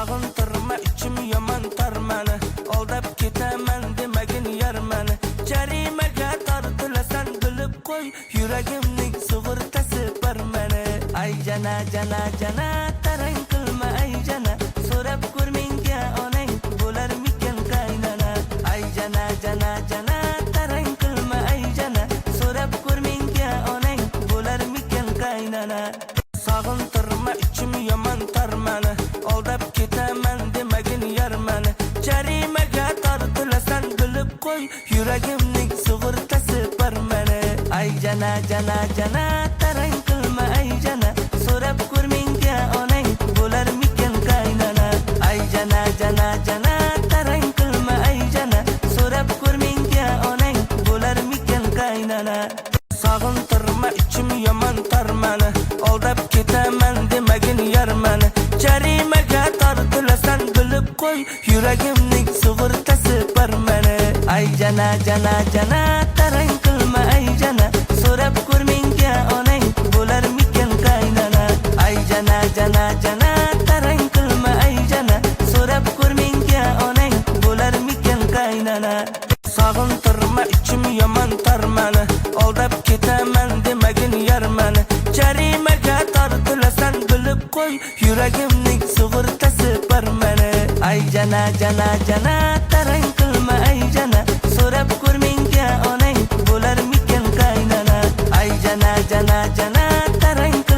Sog'intirma ichim yomon tarmani, aldab ketaman demagin yarmani. Jarimaga tortilasan bilib qo'y, yuragimning sug'urtasi bor meni. Ay jana jana jana tarang qilma ay jana, so'rab ko'r menga onang bo'larmikan qaynana. Ay jana jana jana tarang qilma ay jana, so'rab ko'r menga onang bo'larmikan qaynana. Sog'intirma ichim yomon tarmani, aldab ketaman demagin yarmani. Jarimaga tortilasan bilib qo'y, yuragimning sug'urtasi bor meni. Ay jana jana jana tarang qilma ay jana, so'rab ko'r menga onang bo'larmikan qaynana. Ay jana jana jana tarang qilma ay jana, so'rab ko'r menga onang bo'larmikan qaynana. Sog'intirma ichim yomon tarmani, aldab ketaman demagin yarmani. Jarimaga tortilasan bilib qo'y, yuragimning sug'urtasi bor meni. Ay jana jana jana tarang qilma ay jana, so'rab ko'r menga onang bo'larmikan qaynana. Ay jana jana jana tarang qilma ay jana, so'rab ko'r menga onang bo'larmikan qaynana. Sog'intirma ichim yomon tarmani, aldab ketaman demagin yarmani. Jarimaga tortilasan bilib qo'y, yuragimning sug'urtasi bor meni. Ay jana jana jana